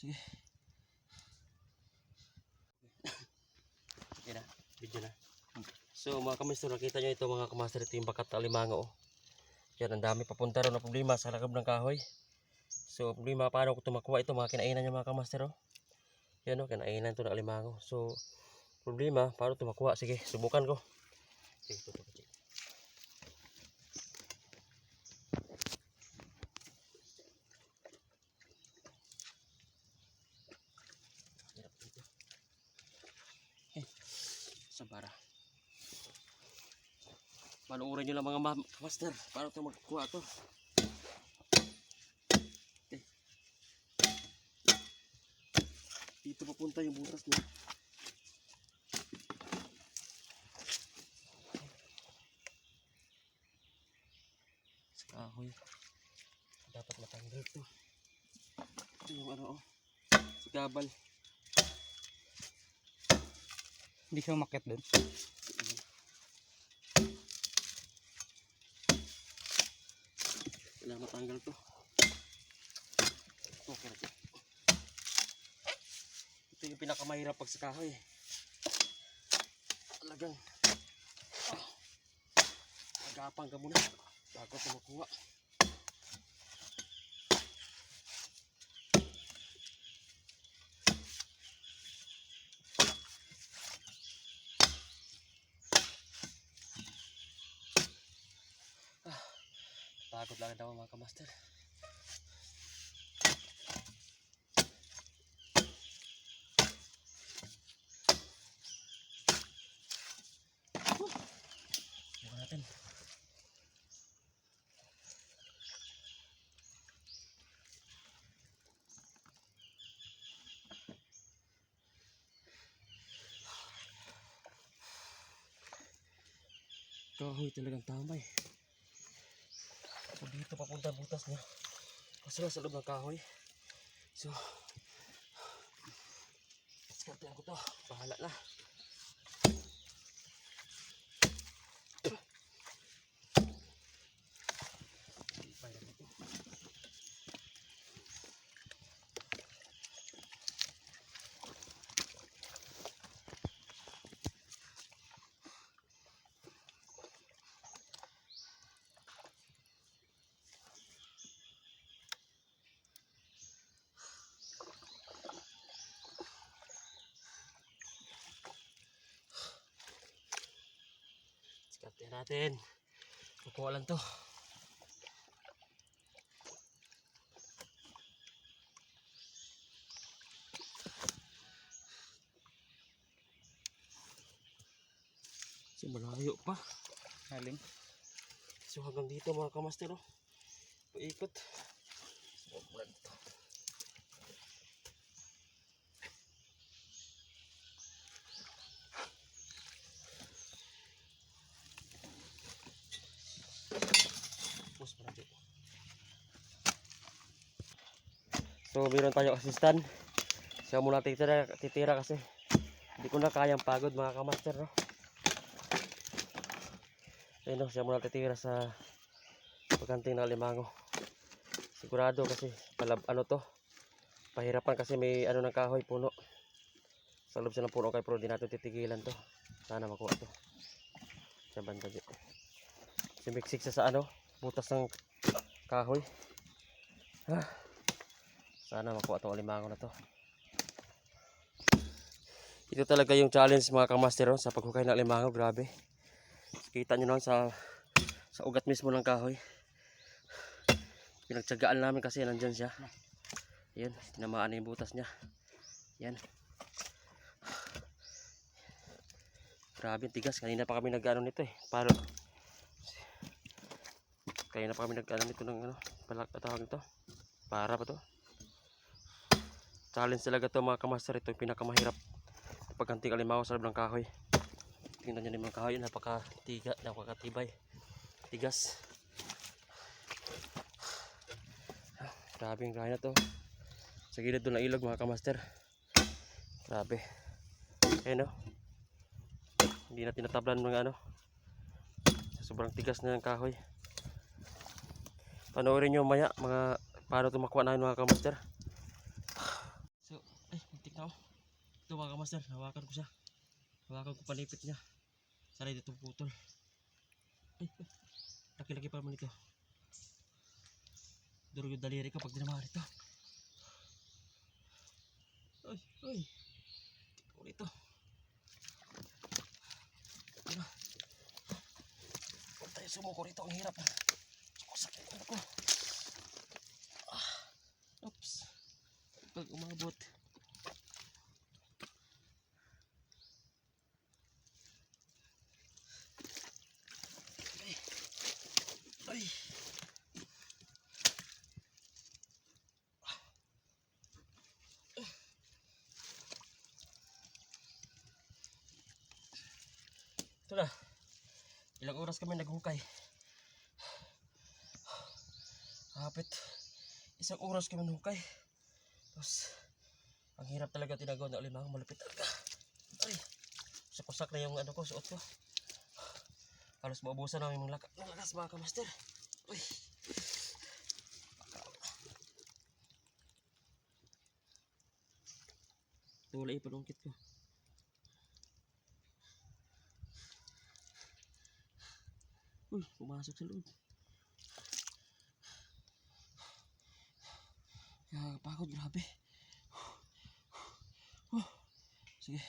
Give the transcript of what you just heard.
Sige. Yan na, video na. So mga kamaster, nakita nyo ito mga kamaster, ito yung bakat na alimango. Yan, ang dami papunta rin na problema sa lakab ng kahoy. So problema, paano ko ito makuha ito, mga kinainan nyo mga kamaster. Yan o, kinainan ito ng alimango. So problema, paano ito makuha? Sige, subukan ko. Sige, ito. Sabara. Panuorin nyo lang mga master, paano ito magkuha ito. Okay. Dito papunta yung butas niya. Sa kahoy. Dapat matanggal ito. Ito yung ano, sa gabal. Hindi siya umakyat doon. Kailangan matanggal to. Okay na. Ito yung pinakamahirap pag sa kahoy. Talagang magapang ka muna bago ito makuha. Pagod lang daw mga kamaster. Bukan natin. Kahoy talagang tamay. So dito papunta butas niya. Kasi sa loob ng kahoy. So diskartehan ko to. Bahala na. Diskartehan natin. Kukuha lang to. So malayo pa. Haling. So hanggang dito mga kamaster, oh. Paikot. So bulan ito. Pus pa natin. So meron tayong assistant. Siya muna titira kasi hindi ko na kayang pagod mga kamaster, no? Ayun, no, siya muna titira sa pagkanting ng alimango. Sigurado kasi ano to, pahirapan kasi may ano ng kahoy, puno. Sa loob siya ng puno kay pero di natin titigilan to. Sana makuha to. Sa banda dito. Simiksik siya sa ano, butas ng kahoy. Sana makuha tong alimango na to. Ito talaga yung challenge mga kamaster, no, sa paghukay ng alimango, grabe. Kita nyo lang sa ugat mismo ng kahoy. Pinagtsagaan namin kasi nandyan siya. Yan, tinamaan na yung butas niya. Yan. Grabe, tigas. Kanina pa kami nag-ano nito eh. Kanina pa kami nag-ano nito ng ano, tawag nito. Para pa to. Challenge talaga to mga kamaster. Ito yung pinakamahirap pagkanting alimango sa loob ng kahoy. Tingnan nyo naman kahoy, napakatibay. Tigas. Grabe yung gaya na to. Sa gilid doon ng ilog mga kamaster. Grabe. Ayan o. Hindi na tinatablan mga ano. Sobrang tigas na ng kahoy. Panoorin nyo maya mga paano ito makuha namin mga kamaster. ito mga kamaster, hawakan ko siya. Hawakan ko panipit niya. Sana dito putol. Ay, laki-laki pa naman ito. Durog yung daliri ko pag dinamahan ito. Ay, ay. Ito ito. Ano? Huwag tayo sumuko rito, ang hirap. Sakit ano ko. Oops. Pag umabot. Ay. Ito na. Ilang oras kami naghukay. Hapit. Isang oras kami naghukay. Tapos, ang hirap talaga tinagawa ng alimango. Malupit talaga. Ay. Sakusak na yung ano ko, suot ko. Halos maubusan namin ng lakas mga kamaster. Uy. Ito wala ipanungkit ko. Uy, pumasok sa loob. Pagod, grabe. Sige.